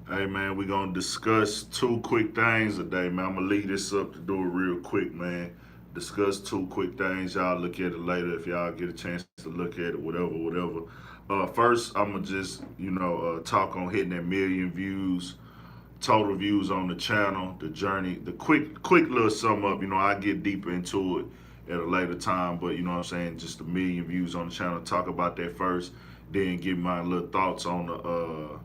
Hey man, we gonna discuss two quick things today, man. I'm gonna lead this up to do it real quick, man. Discuss two quick things. Y'all look at it later if y'all get a chance to look at it, whatever. First, I'm gonna just talk on hitting that million views, total views on the channel, the journey, the quick little sum up. I get deeper into it at a later time, but you know what I'm saying. Just a million views on the channel. Talk about that first, then give my little thoughts on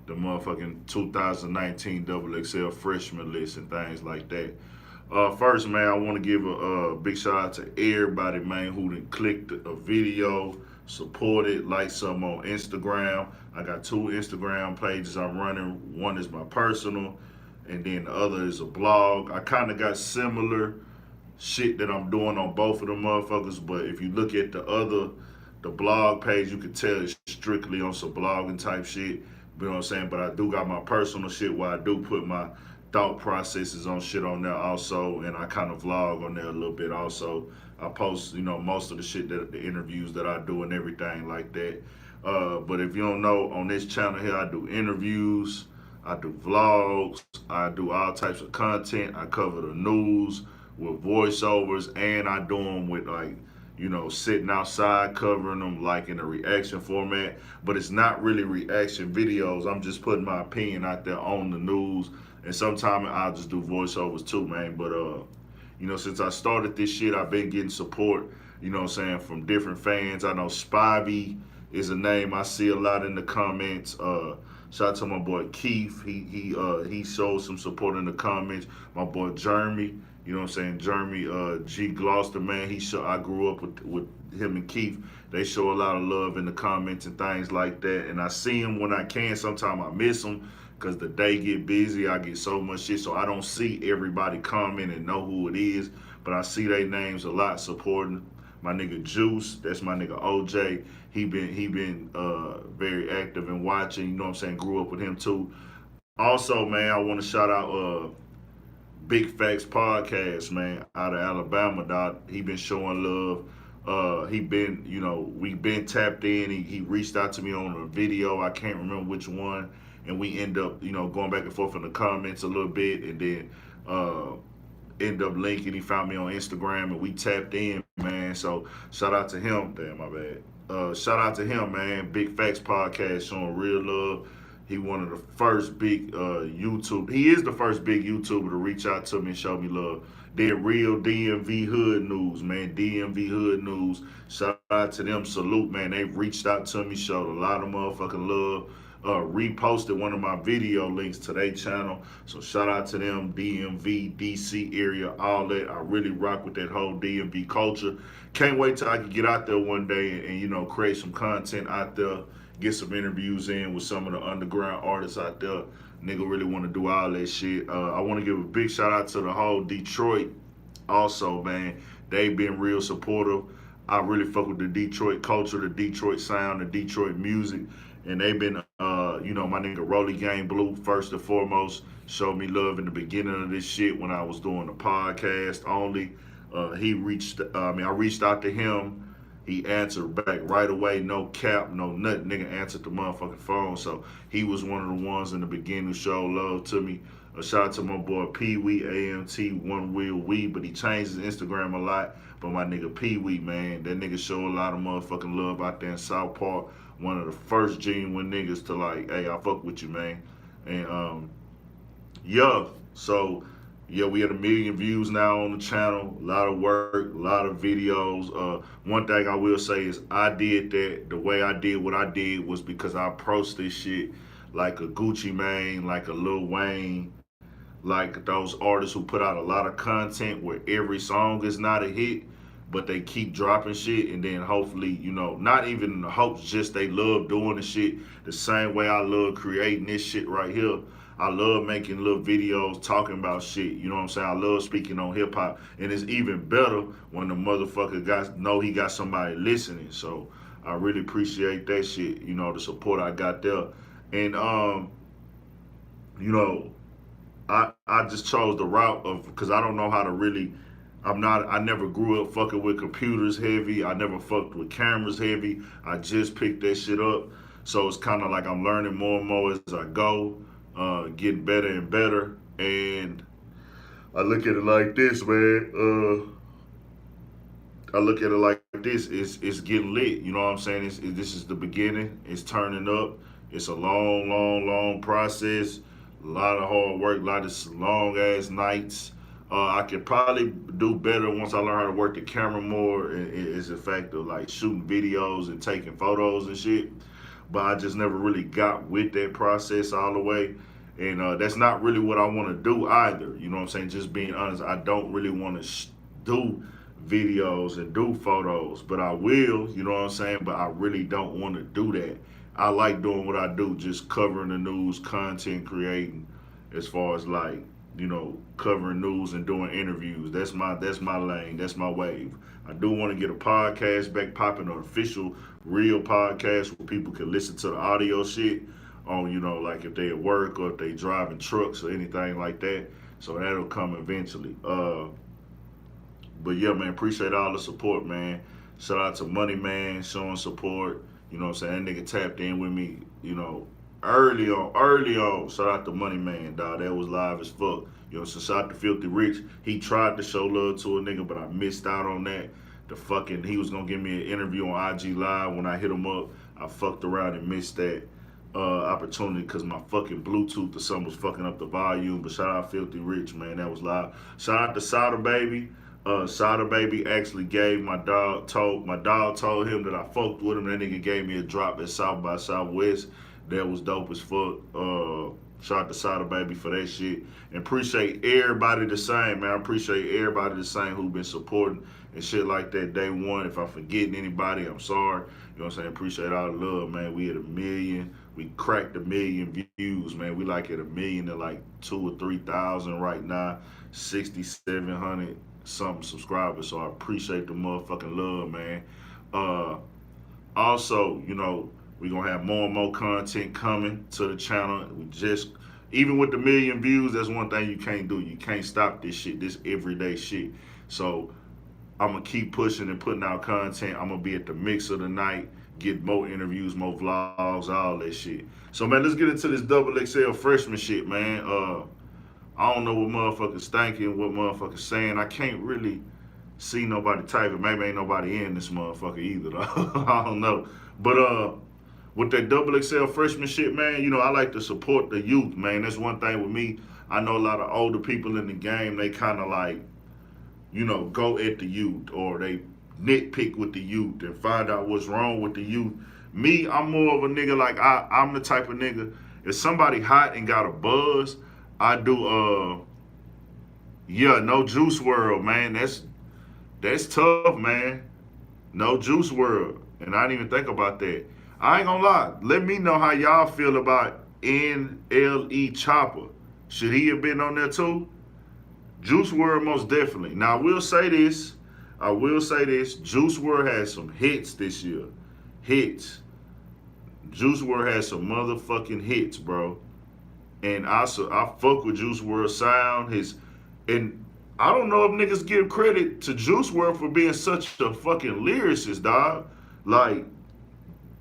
the motherfucking 2019 Double XL freshman list and things like that. First, man, I want to give a big shout out to everybody, man, who done clicked a video, supported, like some on Instagram. I got two Instagram pages I'm running. One is my personal, and then the other is a blog. I kind of got similar shit that I'm doing on both of them motherfuckers, but if you look at the blog page, you can tell it's strictly on some blogging type shit. You know what I'm saying? But I do got my personal shit where I do put my thought processes on shit on there also, and I kind of vlog on there a little bit also. I post, most of the shit that the interviews that I do and everything like that. But if you don't know, on this channel here, I do interviews, I do vlogs, I do all types of content. I cover the news with voiceovers, and I do them with sitting outside covering them like in a reaction format. But it's not really reaction videos. I'm just putting my opinion out there on the news, and sometimes I'll just do voiceovers too, man. But since I started this shit, I've been getting support. You know what I'm saying, from different fans. I know Spivey is a name I see a lot in the comments. Shout out to my boy Keith. He showed some support in the comments. My boy Jeremy. You know what I'm saying? Jeremy G. Gloucester, man. I grew up with him and Keith. They show a lot of love in the comments and things like that. And I see him when I can. Sometimes I miss them because the day get busy. I get so much shit, so I don't see everybody comment and know who it is. But I see their names a lot supporting. My nigga Juice, that's my nigga OJ. He been very active and watching. You know what I'm saying? Grew up with him too. Also, man, I want to shout out Big Facts Podcast, man, out of Alabama, dog. He been showing love. He been, we been tapped in. He reached out to me on a video. I can't remember which one, and we end up, going back and forth in the comments a little bit, and then end up linking. He found me on Instagram, and we tapped in, man. So shout out to him. Damn, my bad. Shout out to him, man. Big Facts Podcast showing real love. He one of the first big YouTube. He is the first big YouTuber to reach out to me and show me love. They're real DMV Hood News, man. DMV Hood News. Shout out to them. Salute, man. They reached out to me, showed a lot of motherfucking love. Reposted one of my video links to their channel. So shout out to them, DMV, DC area, all that. I really rock with that whole DMV culture. Can't wait till I can get out there one day and create some content out there, get some interviews in with some of the underground artists out there. Nigga really want to do all that shit. I want to give a big shout out to the whole Detroit also, man. They've been real supportive. I really fuck with the Detroit culture, the Detroit sound, the Detroit music. And they've been, my nigga Rolly Gang Blue, first and foremost, showed me love in the beginning of this shit when I was doing the podcast only. I reached out to him. He answered back right away, no cap, no nothing. Nigga answered the motherfucking phone. So he was one of the ones in the beginning who showed love to me. A shout out to my boy Pee Wee AMT One Wheel Wee, but he changed his Instagram a lot. But my nigga Pee Wee, man, that nigga showed a lot of motherfucking love out there in South Park. One of the first genuine niggas to like, hey, I fuck with you, man. And yeah, so yeah, we had 1 million views now on the channel. A lot of work, a lot of videos. One thing I will say is I did that. The way I did what I did was because I approached this shit like a Gucci Mane, like a Lil Wayne, like those artists who put out a lot of content where every song is not a hit, but they keep dropping shit, and then hopefully, not even in the hopes, just they love doing the shit the same way I love creating this shit right here. I love making little videos talking about shit. You know what I'm saying? I love speaking on hip hop, and it's even better when the motherfucker know he got somebody listening. So I really appreciate that shit. The support I got there, and you know, I just chose the route of, because I don't know how to really. I never grew up fucking with computers heavy. I never fucked with cameras heavy. I just picked that shit up. So it's kind of like I'm learning more and more as I go. getting better and better. And I look at it like this, man. I look at it like this: it's getting lit. You know what I'm saying? This is the beginning. It's turning up. It's a long, long, long process. A lot of hard work. A lot of long ass nights. I could probably do better once I learn how to work the camera more. Is the fact of like shooting videos and taking photos and shit. But I just never really got with that process all the way. And that's not really what I want to do either. You know what I'm saying? Just being honest, I don't really want to do videos and do photos, but I will, you know what I'm saying? But I really don't want to do that. I like doing what I do, just covering the news, content creating, as far as like, covering news and doing interviews. That's my lane. That's my wave. I do want to get a podcast back popping, an official, real podcast where people can listen to the audio shit on, like if they at work or if they driving trucks or anything like that. So that'll come eventually. But yeah, man, appreciate all the support, man. Shout out to Money Man showing support. You know what I'm saying? That nigga tapped in with me, early on. Shout out to Money Man, dog. That was live as fuck. So shout out to Filthy Rich. He tried to show love to a nigga, but I missed out on that. He was gonna give me an interview on IG Live when I hit him up. I fucked around and missed that opportunity because my fucking Bluetooth or something was fucking up the volume. But shout out Filthy Rich, man. That was live. Shout out to Sada Baby. Sada Baby actually gave my dog told him that I fucked with him. That nigga gave me a drop at South by Southwest. That was dope as fuck. Shout out to Sada Baby for that shit. And appreciate everybody the same, man. I appreciate everybody the same who been supporting and shit like that day one. If I'm forgetting anybody, I'm sorry. You know what I'm saying? Appreciate all the love, man. We at 1 million. We cracked 1 million views, man. We like at 1 million and like 2,000 or 3,000 right now. 6,700 something subscribers. So I appreciate the motherfucking love, man. Also, we're gonna have more and more content coming to the channel. Even with the 1 million views, that's one thing you can't do. You can't stop this shit, this everyday shit. So I'm gonna keep pushing and putting out content. I'm gonna be at the Mixer tonight, get more interviews, more vlogs, all that shit. So man, let's get into this XXL freshman shit, man. I don't know what motherfuckers thinking, what motherfuckers saying. I can't really see nobody typing. Maybe ain't nobody in this motherfucker either, though. I don't know. But with that XXL freshman shit, man, I like to support the youth, man. That's one thing with me. I know a lot of older people in the game, they kind of like, go at the youth or they nitpick with the youth and find out what's wrong with the youth. Me, I'm more of a nigga like I'm the type of nigga, if somebody hot and got a buzz, I do no Juice WRLD, man. That's tough, man. No Juice WRLD. And I didn't even think about that. I ain't gonna lie. Let me know how y'all feel about NLE Chopper. Should he have been on there too? Juice WRLD most definitely. Now I will say this. Juice WRLD has some hits this year. Hits. Juice WRLD has some motherfucking hits, bro. And I fuck with Juice WRLD sound. And I don't know if niggas give credit to Juice WRLD for being such a fucking lyricist, dog. Like,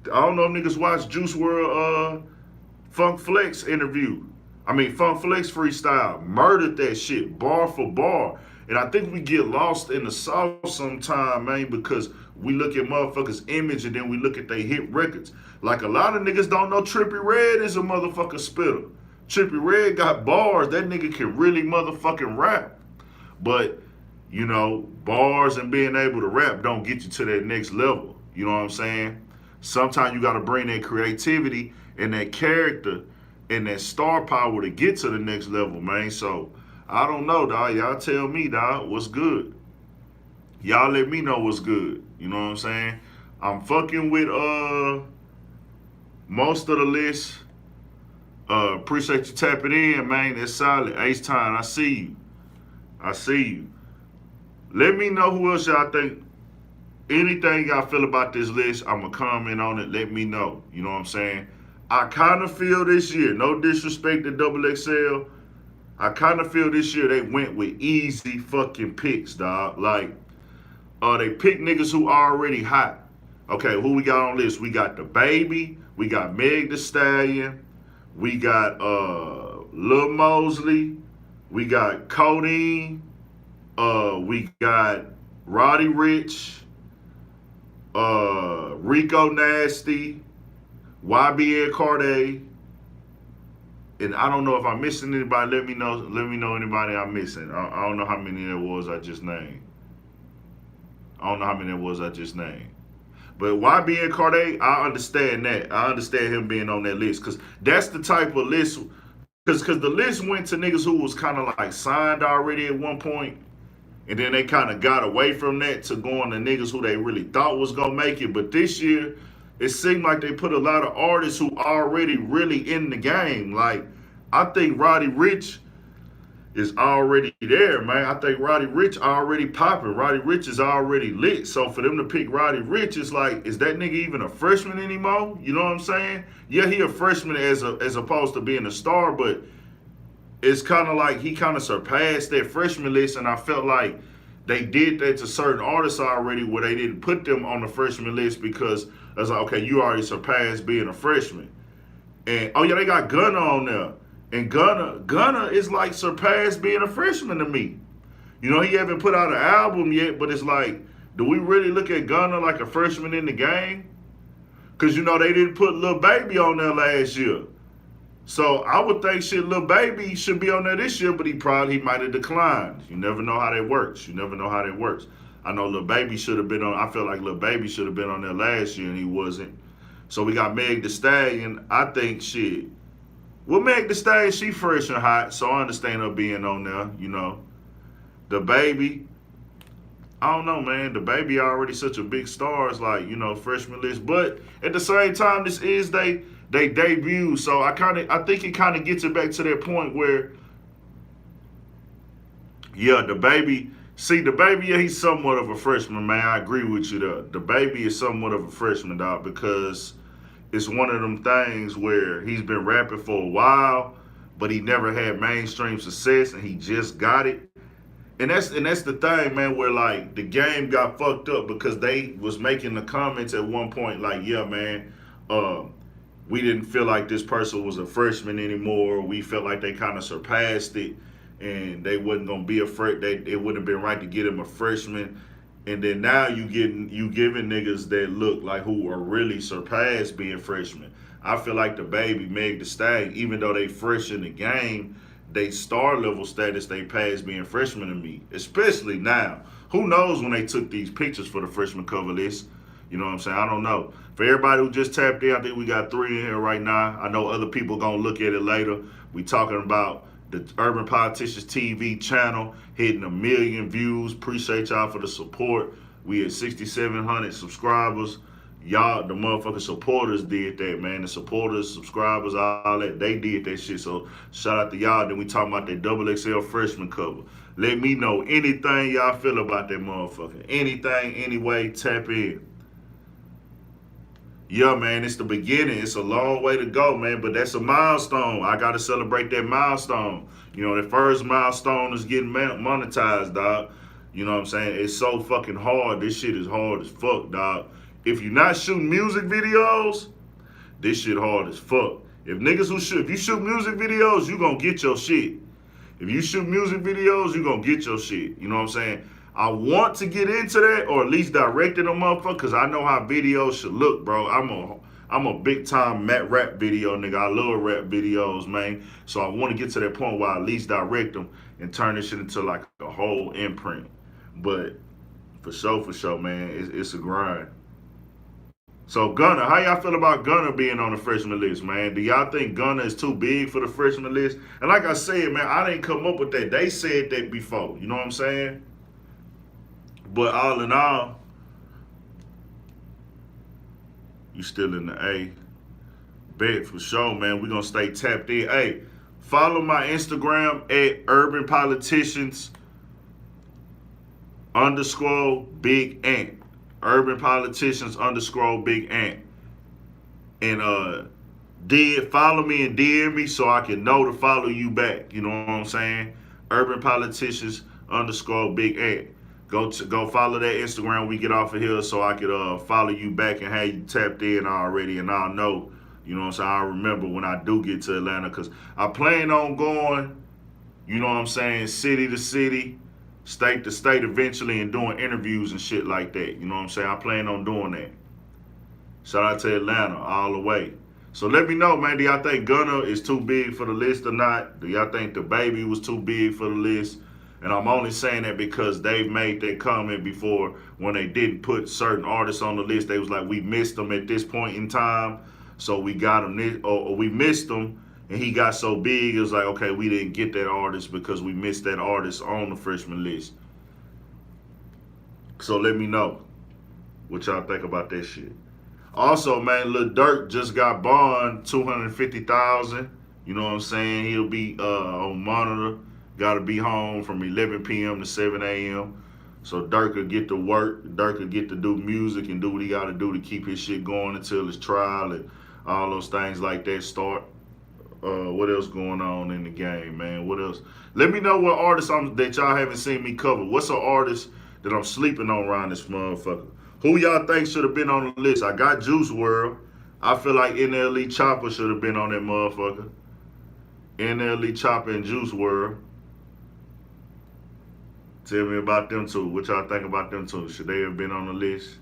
I don't know if niggas watch Juice WRLD Funk Flex interview. Funk Flex freestyle. Murdered that shit, bar for bar. And I think we get lost in the sauce sometime, man, because we look at motherfuckers' image and then we look at their hit records. Like a lot of niggas don't know Trippie Redd is a motherfucking spitter. Trippie Redd got bars. That nigga can really motherfucking rap. But, bars and being able to rap don't get you to that next level. You know what I'm saying? Sometimes you got to bring that creativity and that character and that star power to get to the next level, man. So, I don't know, dog. Y'all tell me, dog, what's good. Y'all let me know what's good. You know what I'm saying? I'm fucking with most of the list. Appreciate you tapping in, man. That's solid. Ace Time, I see you. Let me know who else y'all think. Anything y'all feel about this list, I'm going to comment on it. Let me know. You know what I'm saying? I kind of feel this year, no disrespect to XXL, I kind of feel this year they went with easy fucking picks, dog. Like, they pick niggas who already hot. Okay, who we got on list? We got the Baby. We got Meg Thee Stallion. We got Lil Mosley. We got Codeine. We got Roddy Rich, Rico Nasty, YBN Cordae, and I don't know if I'm missing anybody. Let me know. Let me know anybody I'm missing. I don't know how many there was I just named. I don't know how many there was I just named. But YBN Cordae, I understand that. I understand him being on that list because that's the type of list. Because the list went to niggas who was kind of like signed already at one point, and then they kind of got away from that to going to niggas who they really thought was gonna make it. But this year, it seemed like they put a lot of artists who already really in the game. Like, I think Roddy Rich is already there, man. I think Roddy Rich already popping. Roddy Rich is already lit. So for them to pick Roddy Rich, it's like, is that nigga even a freshman anymore? You know what I'm saying? Yeah, he a freshman as opposed to being a star, but it's kind of like he kind of surpassed that freshman list, and I felt like they did that to certain artists already where they didn't put them on the freshman list because I was like, okay, you already surpassed being a freshman. And oh yeah, they got Gunna on there. And Gunna is like surpassed being a freshman to me. You know, he haven't put out an album yet, but it's like, do we really look at Gunna like a freshman in the game? Because, you know, they didn't put Lil Baby on there last year. So I would think shit, Lil Baby should be on there this year, but he might have declined. You never know how that works. You never know how that works. I know Lil Baby should have been on, I feel like Lil Baby should have been on there last year and he wasn't. So we got Meg Thee Stallion. I think shit. Well, Meg Thee Stallion, she fresh and hot, so I understand her being on there, you know. The Baby, I don't know, man. The Baby already such a big star. It's like, you know, freshman list. But at the same time, this is they debut. So I think it kind of gets it back to that point where, yeah, the Baby, yeah, he's somewhat of a freshman, man. I agree with you there. The Baby is somewhat of a freshman, dog, because it's one of them things where he's been rapping for a while, but he never had mainstream success, and he just got it. And that's the thing, man, where like the game got fucked up because they was making the comments at one point like, yeah, man, we didn't feel like this person was a freshman anymore. We felt like they kind of surpassed it, and they wasn't gonna be afraid. It wouldn't have been right to get him a freshman. And then now you giving niggas that look like who are really surpassed being freshmen. I feel like the Baby, Meg Thee Stallion, even though they fresh in the game, they star level status they past being freshmen to me. Especially now. Who knows when they took these pictures for the freshman cover list? You know what I'm saying? I don't know. For everybody who just tapped in, I think we got 3 in here right now. I know other people gonna look at it later. We talking about the Urban Politicians TV channel hitting 1 million views. Appreciate y'all for the support. We at 6,700 subscribers. Y'all, the motherfucking supporters did that, man. The supporters, subscribers, all that, they did that shit. So shout out to y'all. Then we talking about that XXL freshman cover. Let me know anything y'all feel about that motherfucker. Anything, anyway, tap in. Yeah, man, it's the beginning. It's a long way to go, man, but that's a milestone. I got to celebrate that milestone. You know, the first milestone is getting monetized, dog. You know what I'm saying? It's so fucking hard. This shit is hard as fuck, dog. If you're not shooting music videos, this shit hard as fuck. If you shoot music videos, you gonna get your shit. If you shoot music videos, you gonna get your shit. You know what I'm saying? I want to get into that, or at least direct it on motherfucker, because I know how videos should look, bro. I'm a big time rap video nigga. I love rap videos, man. So I want to get to that point where I at least direct them and turn this shit into like a whole imprint. But for sure, man, it's a grind. So Gunna, how y'all feel about Gunna being on the freshman list, man? Do y'all think Gunna is too big for the freshman list? And like I said, man, I didn't come up with that. They said that before. You know what I'm saying? But all in all, you still in the A. Bet for sure, man. We're going to stay tapped in. Hey, follow my Instagram at Urban Politicians _Big Ant. Urban Politicians _Big Ant. And follow me and DM me so I can know to follow you back. You know what I'm saying? Urban Politicians _Big Ant. Go follow that Instagram when we get off of here so I could follow you back and have you tapped in already, and I'll know You know what I'm saying? I remember when I do get to Atlanta, because I plan on going, you know what I'm saying, city to city, state to state eventually, and doing interviews and shit like that. You know what I'm saying? I plan on doing that. Shout out to Atlanta all the way. So let me know, man. Do y'all think Gunna is too big for the list or not? Do y'all think the baby was too big for the list? And I'm only saying that because they've made that comment before when they didn't put certain artists on the list. They was like, we missed them at this point in time, so we got him this, or we missed him, and he got so big. It was like, okay, we didn't get that artist because we missed that artist on the freshman list. So let me know what y'all think about that shit. Also, man, Lil Durk just got bond $250,000. You know what I'm saying? He'll be on monitor. Got to be home from 11 p.m. to 7 a.m. So Durk could get to work. Durk could get to do music and do what he got to do to keep his shit going until his trial and all those things like that start. What else going on in the game, man? What else? Let me know what artists that y'all haven't seen me cover. What's an artist that I'm sleeping on around this motherfucker? Who y'all think should have been on the list? I got Juice WRLD. I feel like NLE Choppa should have been on that motherfucker. NLE Choppa and Juice WRLD. Tell me about them two. What y'all think about them two? Should they have been on the list?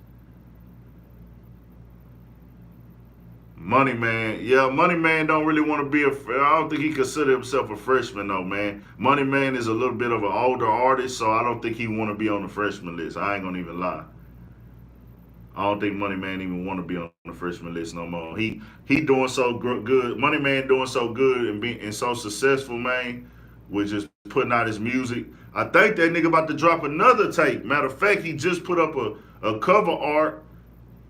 Money Man. Yeah, Money Man don't really want to be I don't think he consider himself a freshman though, man. Money Man is a little bit of an older artist, so I don't think he want to be on the freshman list. I ain't gonna even lie. I don't think Money Man even want to be on the freshman list no more. He doing so good. Money Man doing so good and so successful, man, with just putting out his music. I think that nigga about to drop another tape. Matter of fact, he just put up a cover art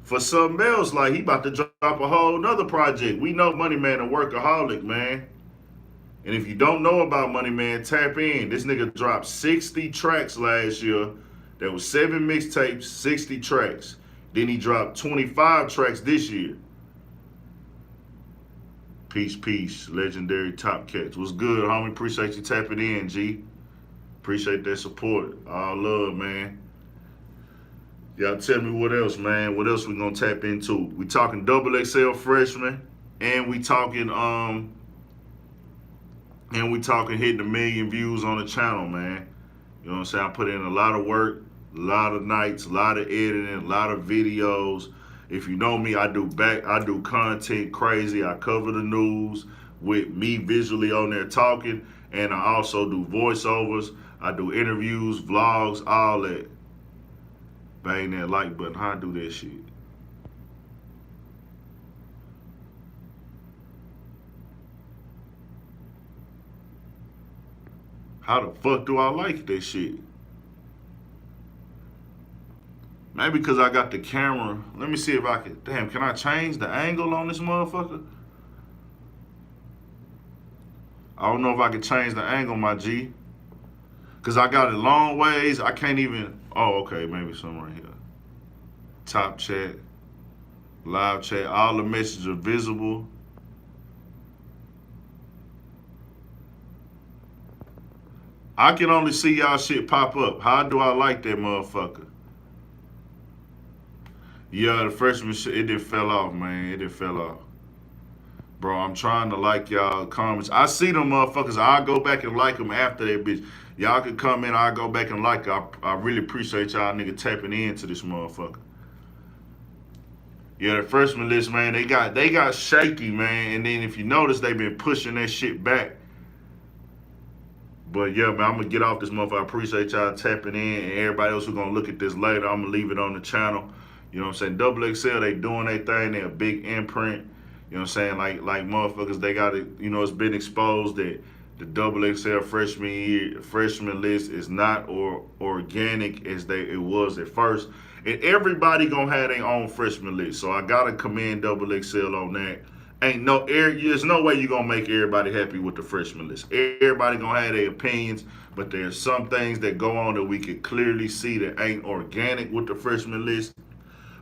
for something else. Like, he about to drop a whole nother project. We know Money Man a workaholic, man. And if you don't know about Money Man, tap in. This nigga dropped 60 tracks last year. There was 7 mixtapes, 60 tracks. Then he dropped 25 tracks this year. Peace, legendary Top Cats. What's good, homie? Appreciate you tapping in, G. Appreciate that support. All love, man. Y'all tell me what else, man. What else we gonna tap into? We talking XXL freshman, and we talking hitting 1 million views on the channel, man. You know what I'm saying? I put in a lot of work, a lot of nights, a lot of editing, a lot of videos. If you know me, I do content crazy. I cover the news with me visually on there talking, and I also do voiceovers. I do interviews, vlogs, all that. Bang that like button. How I do that shit? How the fuck do I like that shit? Maybe because I got the camera. Let me see if I can. Damn, can I change the angle on this motherfucker? I don't know if I can change the angle, my G. Because I got it long ways. I can't even. Oh, okay. Maybe something right here. Top chat. Live chat. All the messages are visible. I can only see y'all shit pop up. How do I like that motherfucker? Yeah, the freshman shit, it did fell off, man. It did fell off. Bro, I'm trying to like y'all comments. I see them motherfuckers. I'll go back and like them after that bitch. Y'all can come in. I'll go back and like it. I really appreciate y'all nigga tapping into this motherfucker. Yeah, the freshman list, man, they got shaky, man. And then if you notice, they been pushing that shit back. But yeah, man, I'm gonna get off this motherfucker. I appreciate y'all tapping in, and everybody else who's gonna look at this later, I'm gonna leave it on the channel. You know what I'm saying? XXL, they doing their thing. They a big imprint. You know what I'm saying? Like motherfuckers, they got it. You know, it's been exposed that the XXL freshman list is not organic as it was at first. And everybody gonna have their own freshman list. So I gotta commend XXL on that. There's no way you gonna make everybody happy with the freshman list. Everybody gonna have their opinions, but there's some things that go on that we can clearly see that ain't organic with the freshman list.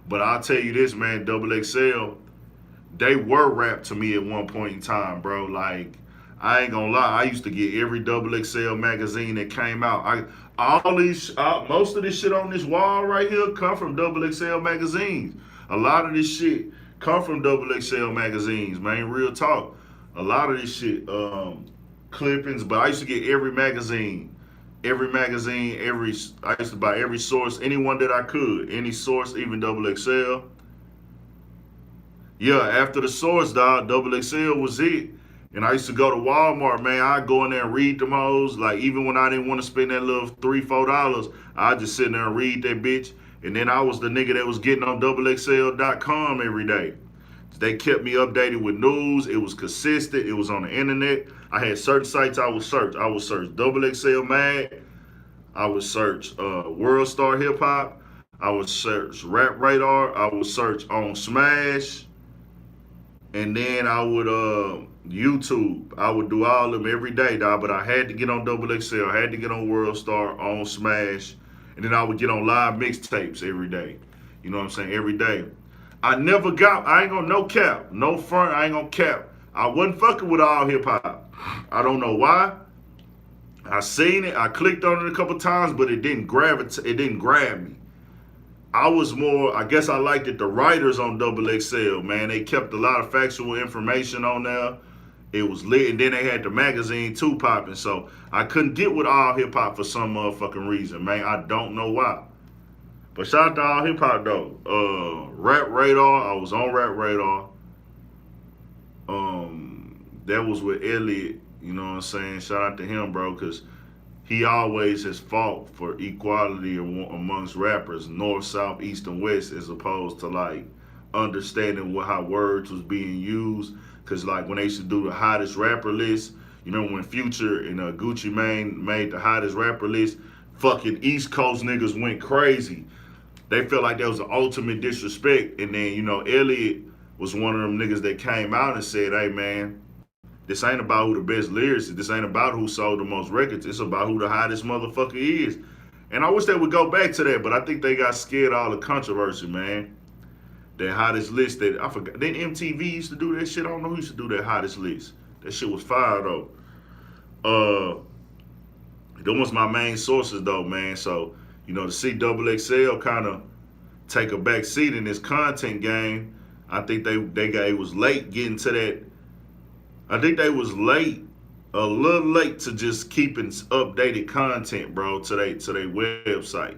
But I'll tell you this, man, XXL, they were rap to me at one point in time, bro. Like, I ain't gonna lie, I used to get every XXL magazine that came out. Most of this shit on this wall right here come from XXL magazines. A lot of this shit come from Double XL magazines, man. Real talk. A lot of this shit, clippings, but I used to get every magazine. I used to buy every source, anyone that I could, any source, even Double XL. Yeah, after the source, dog, Double XL was it. And I used to go to Walmart, man. I'd go in there and read them hoes. Like, even when I didn't want to spend that little $3, $4, I'd just sit in there and read that bitch. And then I was the nigga that was getting on doublexl.com every day. They kept me updated with news. It was consistent. It was on the internet. I had certain sites I would search. I would search Double XL Mag. I would search World Star Hip Hop. I would search Rap Radar. I would search on Smash. And then I would YouTube. I would do all of them every day, dog. But I had to get on Double XL. I had to get on World Star, on Smash. And then I would get on live mixtapes every day. You know what I'm saying? Every day. I never got, I ain't gonna, no cap. No front, I ain't gonna cap. I wasn't fucking with all hip hop. I don't know why. I seen it. I clicked on it a couple times, but it didn't grab me. I was more, I guess I liked it, the writers on Double XL, man. They kept a lot of factual information on there. It was lit, and then they had the magazine too popping. So I couldn't get with all hip hop for some motherfucking reason, man. I don't know why. But shout out to all hip hop though. Rap Radar, I was on Rap Radar. That was with Elliot, you know what I'm saying? Shout out to him, bro, because he always has fought for equality amongst rappers, north, south, east, and west, as opposed to like understanding how words was being used. Cause like when they used to do the hottest rapper list, you remember when Future and Gucci Mane made the hottest rapper list, fucking East Coast niggas went crazy. They felt like that was the ultimate disrespect. And then, you know, Elliot was one of them niggas that came out and said, hey man, this ain't about who the best lyricist. This ain't about who sold the most records. It's about who the hottest motherfucker is. And I wish they would go back to that, but I think they got scared of all the controversy, man. That hottest list that, I forgot. Then MTV used to do that shit. I don't know who used to do that hottest list. That shit was fire, though. Them was my main sources, though, man. So, you know, to see Double XL kind of take a back seat in this content game, I think it was late getting to that. I think they was late, a little late to just keeping updated content, bro, to their website.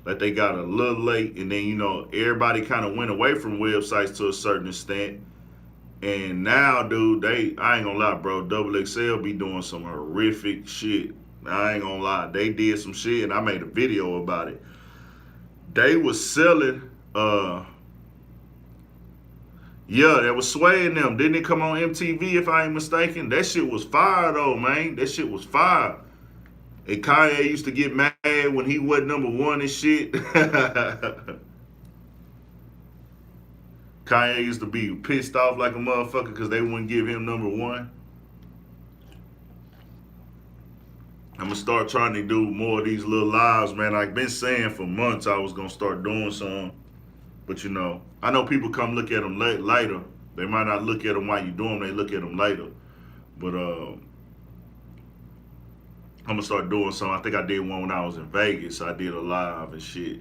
Like they got a little late, and then, you know, everybody kind of went away from websites to a certain extent. And now, dude, I ain't gonna lie, bro, Double XL be doing some horrific shit. I ain't gonna lie. They did some shit, and I made a video about it. They was selling, yeah, that was swaying them. Didn't it come on MTV, if I ain't mistaken? That shit was fire, though, man. That shit was fire. And Kanye used to get mad when he wasn't number one and shit. Kanye used to be pissed off like a motherfucker because they wouldn't give him number one. I'm going to start trying to do more of these little lives, man. I've been saying for months I was going to start doing some. But, you know, I know people come look at them later. They might not look at them while you do them. They look at them later. But I'm going to start doing some. I think I did one when I was in Vegas. I did a live and shit.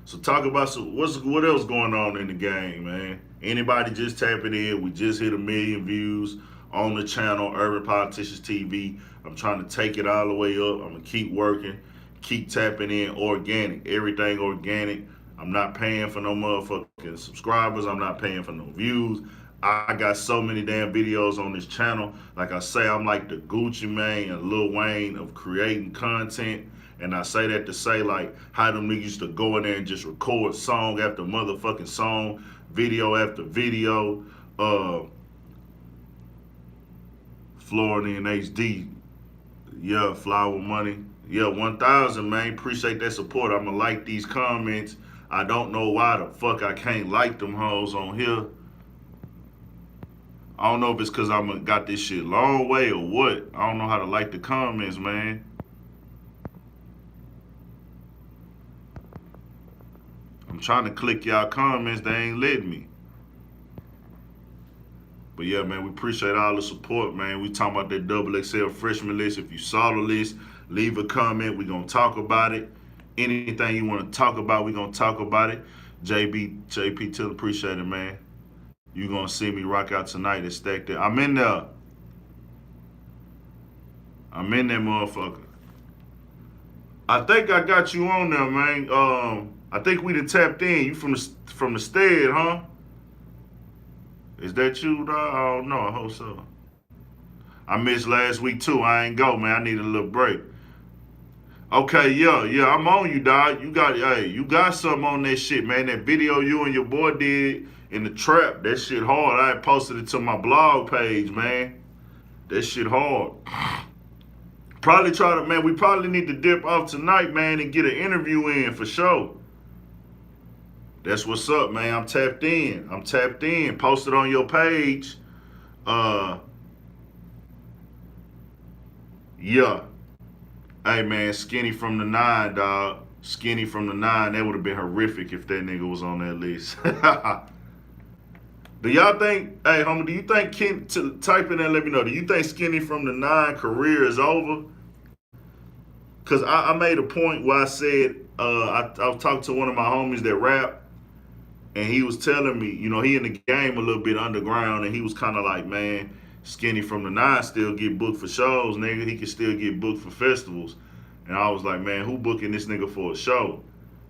So talk about what else going on in the game, man. Anybody just tapping in, we just hit 1 million views on the channel, Urban Politicians TV. I'm trying to take it all the way up. I'm going to keep working, keep tapping in, organic, everything organic. I'm not paying for no motherfucking subscribers. I'm not paying for no views. I got so many damn videos on this channel. Like I say, I'm like the Gucci Mane and Lil Wayne of creating content. And I say that to say, like, how them niggas used to go in there and just record song after motherfucking song, video after video. Florida and HD. Yeah, Flower Money. Yeah, 1,000, man. Appreciate that support. I'ma like these comments. I don't know why the fuck I can't like them hoes on here. I don't know if it's because I'm got this shit long way or what. I don't know how to like the comments, man. I'm trying to click y'all comments. They ain't letting me. But yeah, man, we appreciate all the support, man. We talking about that Double XL freshman list. If you saw the list, leave a comment. We gonna talk about it. Anything you want to talk about, we gonna talk about it. JP Till, appreciate it, man. You gonna see me rock out tonight at Stack That. I'm in there. I'm in that motherfucker. I think I got you on there, man. I think we done tapped in. You from the stead, huh? Is that you, dog? I don't know. I hope so. I missed last week too. I ain't go, man. I need a little break. Okay, yeah, I'm on you, dog. You got something on that shit, man. That video you and your boy did in the trap, that shit hard. I posted it to my blog page, man. That shit hard. Probably try to, man, we probably need to dip off tonight, man, and get an interview in for sure. That's what's up, man. I'm tapped in. Posted on your page. Yeah. Hey, man, Skinny from the 9, dog. Skinny from the 9. That would have been horrific if that nigga was on that list. Do y'all think, hey, homie, do you think, type in there and let me know, do you think Skinny from the 9 career is over? Because I made a point where I said, I was talking to one of my homies that rap, and he was telling me, you know, he in the game a little bit underground, and he was kind of like, man, Skinny from the 9 still get booked for shows, nigga. He can still get booked for festivals. And I was like, man, who booking this nigga for a show?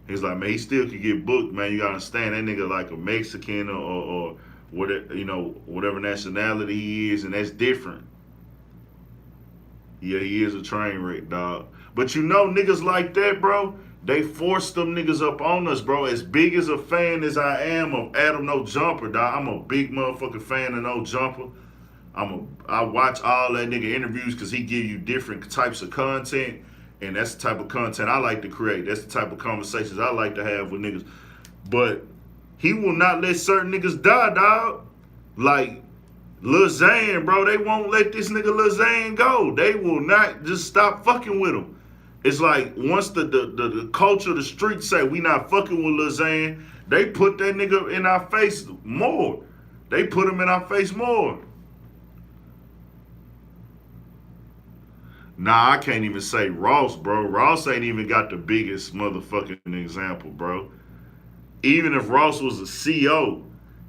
He's like, man, he still could get booked, man. You gotta understand that nigga like a Mexican or whatever, you know, whatever nationality he is, and that's different. Yeah, he is a train wreck, dog. But you know, niggas like that, bro, they force them niggas up on us, bro. As big as a fan as I am of Adam No Jumper, dog, I'm a big motherfucking fan of No Jumper. I watch all that nigga interviews because he give you different types of content, and that's the type of content I like to create. That's the type of conversations I like to have with niggas. But he will not let certain niggas die, dog. Like Lil Xan, bro, they won't let this nigga Lil Xan go. They will not just stop fucking with him. It's like once the culture, the streets say we not fucking with Lil Xan, they put that nigga in our face more. They put him in our face more. Nah, I can't even say Ross, bro. Ross ain't even got the biggest motherfucking example, bro. Even if Ross was a CO,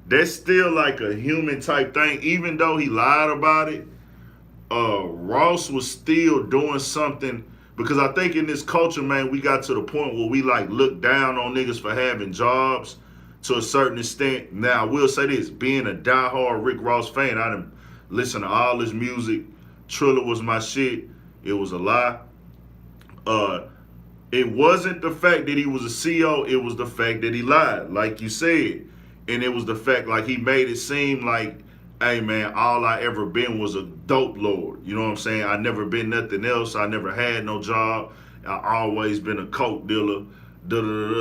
that's still like a human type thing. Even though he lied about it, Ross was still doing something, because I think in this culture, man, we got to the point where we like look down on niggas for having jobs to a certain extent. Now, I will say this, being a diehard Rick Ross fan, I done listened to all his music. Triller was my shit. It was a lie. It wasn't the fact that he was a CO, it was the fact that he lied, like you said. And it was the fact, like, he made it seem like, hey, man, all I ever been was a dope lord. You know what I'm saying? I never been nothing else. I never had no job. I always been a coke dealer.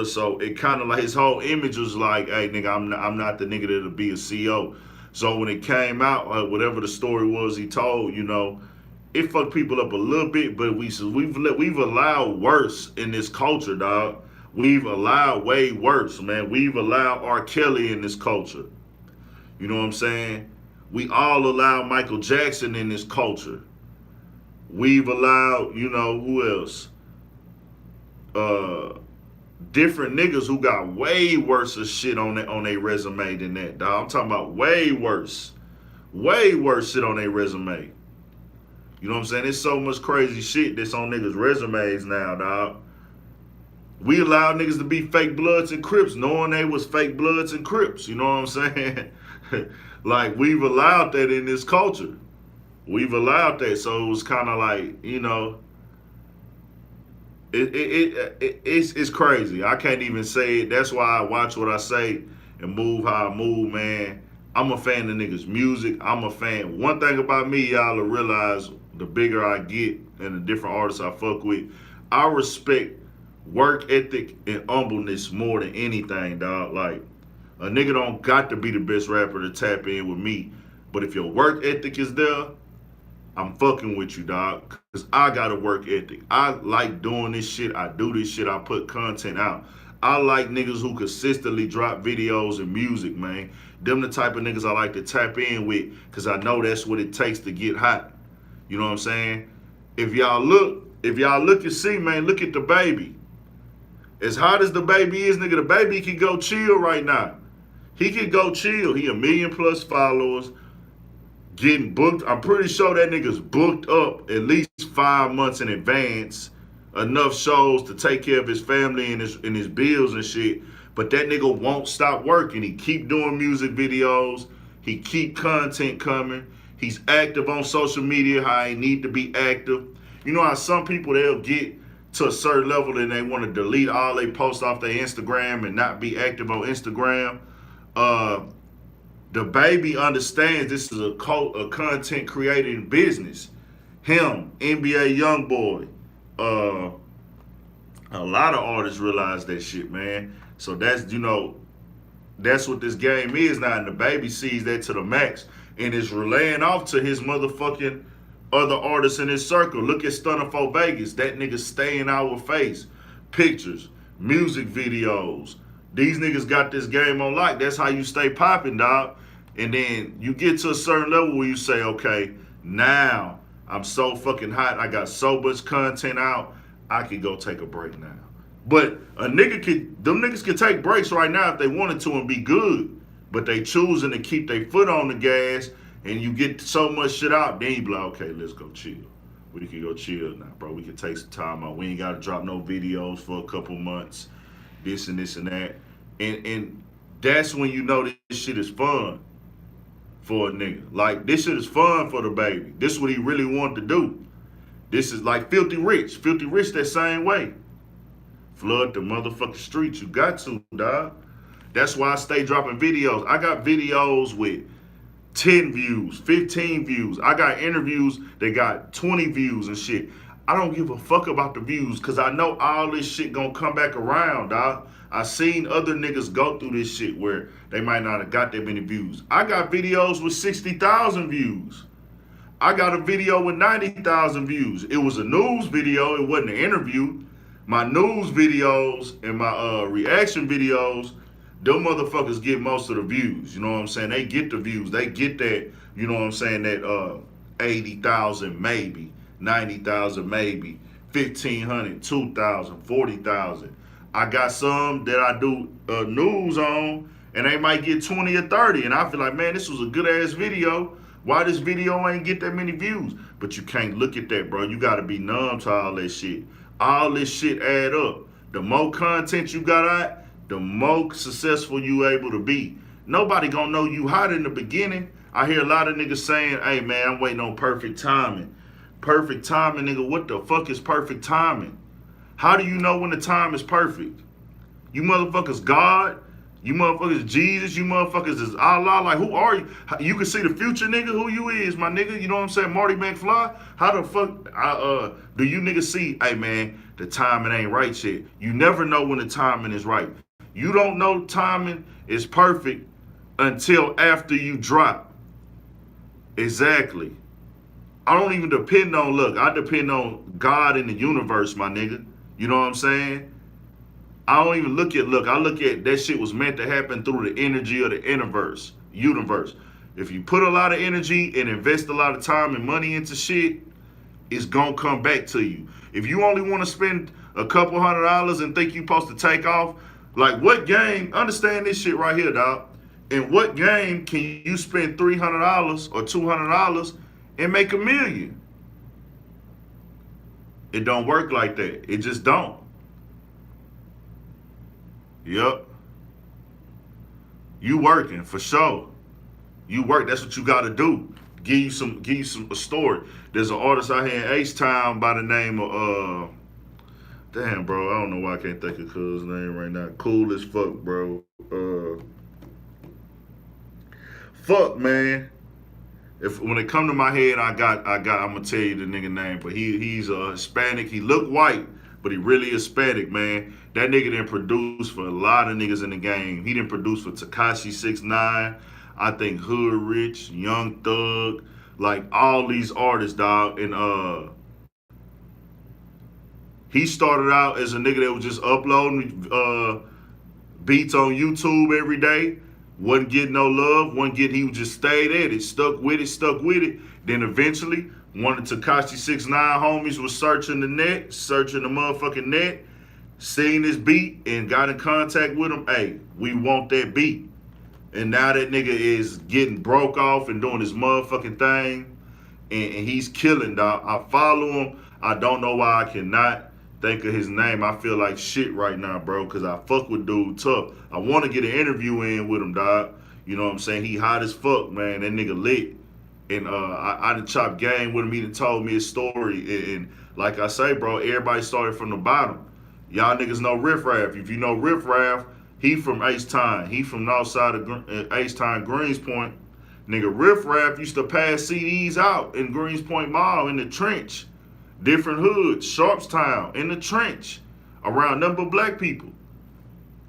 So it kind of like, his whole image was like, hey, nigga, I'm not the nigga that'll be a CO. So when it came out, whatever the story was he told, you know, it fucked people up a little bit, but we've allowed worse in this culture, dog. We've allowed way worse, man. We've allowed R. Kelly in this culture. You know what I'm saying? We all allow Michael Jackson in this culture. We've allowed, you know, who else? Different niggas who got way worse of shit on their resume than that, dog. I'm talking about way worse shit on their resume. You know what I'm saying? There's so much crazy shit that's on niggas' resumes now, dog. We allowed niggas to be fake Bloods and Crips, knowing they was fake Bloods and Crips. You know what I'm saying? Like, we've allowed that in this culture. We've allowed that. So it was kind of like, you know, it's crazy. I can't even say it. That's why I watch what I say and move how I move, man. I'm a fan of niggas' music. I'm a fan. One thing about me, y'all will realize, the bigger I get and the different artists I fuck with, I respect work ethic and humbleness more than anything, dog. Like, a nigga don't got to be the best rapper to tap in with me. But if your work ethic is there, I'm fucking with you, dog. Because I got a work ethic. I like doing this shit. I do this shit. I put content out. I like niggas who consistently drop videos and music, man. Them the type of niggas I like to tap in with, because I know that's what it takes to get hot. You know what I'm saying? If y'all look and see, man, look at the baby. As hot as the baby is, nigga, the baby can go chill right now. He could go chill. He 1 million+ followers, getting booked. I'm pretty sure that nigga's booked up at least 5 months in advance, enough shows to take care of his family and his bills and shit. But that nigga won't stop working. He keep doing music videos. He keep content coming. He's active on social media how he need to be active. You know how some people, they'll get to a certain level and they want to delete all they posts off their Instagram and not be active on Instagram. The baby understands this is a content creating business. Him, NBA Youngboy, a lot of artists realize that shit, man. So that's, that's what this game is now. And the baby sees that to the max and is relaying off to his motherfucking other artists in his circle. Look at Stunner 4 Vegas. That nigga stay in our face. Pictures, music videos. These niggas got this game on lock. That's how you stay popping, dog. And then you get to a certain level where you say, okay, now I'm so fucking hot. I got so much content out. I could go take a break now. But them niggas can take breaks right now if they wanted to and be good. But they choosing to keep their foot on the gas, and you get so much shit out, then you be like, okay, let's go chill. We can go chill now, bro. We can take some time out. We ain't got to drop no videos for a couple months, this and this and that. And that's when you know this shit is fun for a nigga. Like, this shit is fun for the baby. This is what he really wanted to do. This is like Filthy Rich. Filthy Rich that same way. Flood the motherfucking streets. You got to, dog. That's why I stay dropping videos. I got videos with 10 views, 15 views. I got interviews that got 20 views and shit. I don't give a fuck about the views because I know all this shit gonna come back around, dog. I seen other niggas go through this shit where they might not have got that many views. I got videos with 60,000 views. I got a video with 90,000 views. It was a news video. It wasn't an interview. My news videos and my reaction videos, them motherfuckers get most of the views. You know what I'm saying? They get the views. They get that, you know what I'm saying, that 80,000 maybe, 90,000 maybe, 1,500, 2,000, 40,000. I got some that I do news on, and they might get 20 or 30. And I feel like, man, this was a good-ass video. Why this video ain't get that many views? But you can't look at that, bro. You got to be numb to all that shit. All this shit add up. The more content you got out, the more successful you able to be. Nobody gonna know you hot in the beginning. I hear a lot of niggas saying, hey, man, I'm waiting on perfect timing. Perfect timing, nigga. What the fuck is perfect timing? How do you know when the time is perfect? You motherfuckers God? You motherfuckers Jesus? You motherfuckers is Allah? Like, who are you? You can see the future, nigga, who you is, my nigga. You know what I'm saying? Marty McFly? How the fuck do you niggas see, hey, man, the timing ain't right yet? You never know when the timing is right. You don't know timing is perfect until after you drop. Exactly. I don't even depend on luck. I depend on God and the universe, my nigga. You know what I'm saying? I don't even look at luck. I look at that shit was meant to happen through the energy of the universe. If you put a lot of energy and invest a lot of time and money into shit, it's gonna come back to you. If you only want to spend a couple $100 and think you're supposed to take off, like, what game, understand this shit right here, dog. In what game can you spend $300 or $200 and make $1 million? It don't work like that. It just don't. Yep. You working for sure. You work. That's what you got to do. Give you some a story. There's an artist out here in H-Town by the name of damn, bro. I don't know why I can't think of cuz name right now. Cool as fuck, bro. Fuck, man. When it come to my head, I'm gonna tell you the nigga name. But he's a Hispanic. He look white, but he really Hispanic, man. That nigga done produced for a lot of niggas in the game. He done produced for Tekashi 6ix9ine, I think Hood Rich, Young Thug, like all these artists, dog. And he started out as a nigga that was just uploading beats on YouTube every day. Wasn't getting no love. He just stayed at it, stuck with it. Then eventually, one of Tekashi 6ix9ine homies was searching the motherfucking net, seen this beat and got in contact with him. Hey, we want that beat. And now that nigga is getting broke off and doing his motherfucking thing, and he's killing, dog. I follow him. I don't know why I cannot think of his name. I feel like shit right now, bro, because I fuck with dude tough. I want to get an interview in with him, dog. You know what I'm saying? He hot as fuck, man. That nigga lit. And I done chopped game with him. He done told me his story. And like I say, bro, everybody started from the bottom. Y'all niggas know Riff Raff. If you know Riff Raff, he from H-Town. He from north side of H-Town, Greenspoint. Nigga, Riff Raff used to pass CDs out in Greenspoint Mall in the trench. Different hoods, Sharpstown, in the trench. Around number of black people.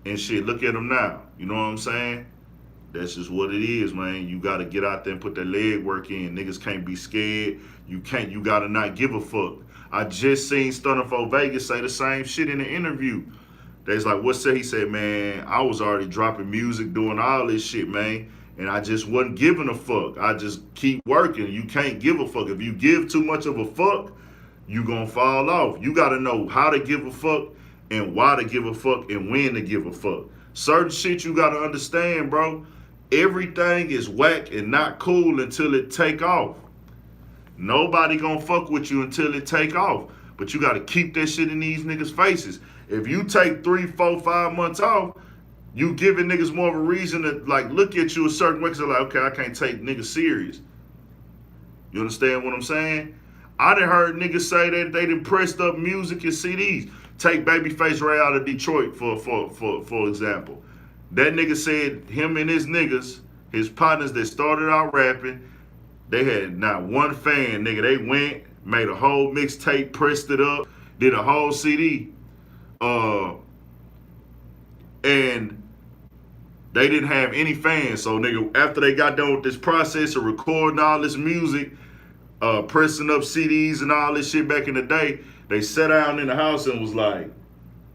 And shit, look at him now. You know what I'm saying? That's just what it is, man. You gotta get out there and put that leg work in. Niggas can't be scared. You gotta not give a fuck. I just seen Stunner for Vegas say the same shit in the interview. They's like, what's that? He said, man, I was already dropping music, doing all this shit, man. And I just wasn't giving a fuck. I just keep working. You can't give a fuck. If you give too much of a fuck, you gonna fall off. You gotta know how to give a fuck and why to give a fuck and when to give a fuck. Certain shit you gotta understand, bro. Everything is whack and not cool until it take off. Nobody gonna fuck with you until it take off. But you gotta keep that shit in these niggas' faces. If you take 3, 4, 5 months off, you giving niggas more of a reason to like look at you a certain way. Cause they're like, okay, I can't take niggas serious. You understand what I'm saying? I done heard niggas say that they done pressed up music and CDs. Take Babyface Ray out of Detroit for example. That nigga said him and his niggas, his partners that started out rapping, they had not one fan, nigga. They went, made a whole mixtape, pressed it up, did a whole CD. And they didn't have any fans. So, nigga, after they got done with this process of recording all this music, pressing up CDs and all this shit back in the day, they sat down in the house and was like,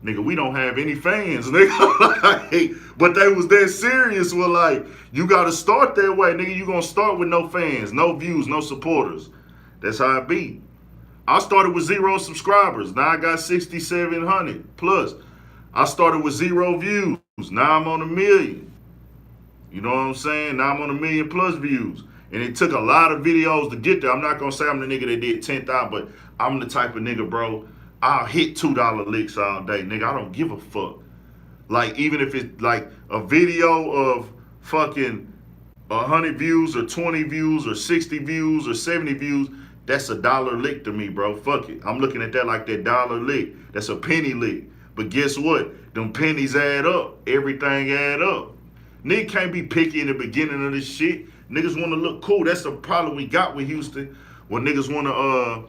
nigga, we don't have any fans, nigga. Like, but they was that serious with like, you gotta start that way, nigga. You gonna start with no fans, no views, no supporters. That's how it be. I started with 0 subscribers. Now I got 6,700 plus. I started with 0 views. Now I'm on 1 million. You know what I'm saying? Now I'm on 1 million plus views. And it took a lot of videos to get there. I'm not gonna say I'm the nigga that did 10,000, but I'm the type of nigga, bro. I'll hit $2 licks all day, nigga. I don't give a fuck. Like, even if it's like a video of fucking 100 views or 20 views or 60 views or 70 views, that's $1 lick to me, bro. Fuck it. I'm looking at that like that $1 lick. That's a penny lick. But guess what? Them pennies add up. Everything add up. Nigga can't be picky in the beginning of this shit. Niggas want to look cool. That's the problem we got with Houston. When niggas want to,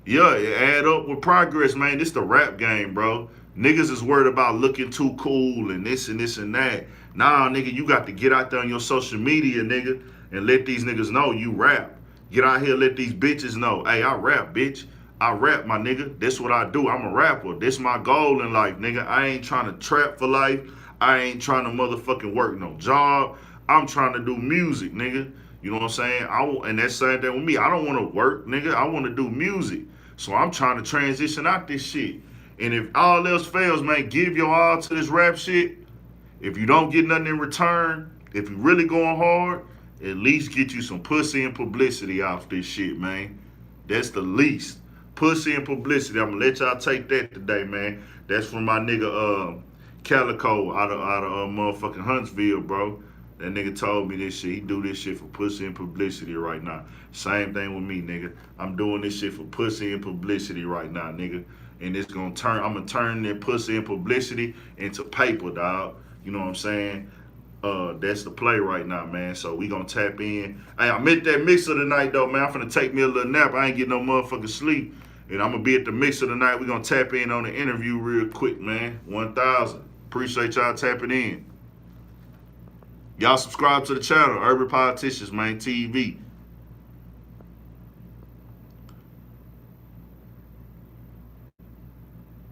add up with progress, man. This the rap game, bro. Niggas is worried about looking too cool and this and this and that. Nah, nigga, you got to get out there on your social media, nigga, and let these niggas know you rap. Get out here, let these bitches know, hey, I rap, bitch. I rap, my nigga. That's what I do. I'm a rapper. That's my goal in life, nigga. I ain't trying to trap for life. I ain't trying to motherfucking work no job. I'm trying to do music, nigga. You know what I'm saying? And that's saying that with me. I don't want to work, nigga. I want to do music. So I'm trying to transition out this shit. And if all else fails, man, give your all to this rap shit. If you don't get nothing in return, if you really going hard, at least get you some pussy and publicity off this shit, man. That's the least. Pussy and publicity. I'm gonna let y'all take that today, man. That's from my nigga Calico out of motherfucking Huntsville, bro. That nigga told me this shit. He do this shit for pussy and publicity right now. Same thing with me, nigga. I'm doing this shit for pussy and publicity right now, nigga. And it's gonna turn, I'm gonna turn that pussy and publicity into paper, dog. You know what I'm saying? That's the play right now, man. So we gonna tap in. Hey, I met that mixer tonight, though, man. I'm finna take me a little nap. I ain't getting no motherfucking sleep. And I'm gonna be at the mixer tonight. We gonna tap in on the interview real quick, man. 1,000. Appreciate y'all tapping in. Y'all subscribe to the channel, Urban Politicians, man, TV.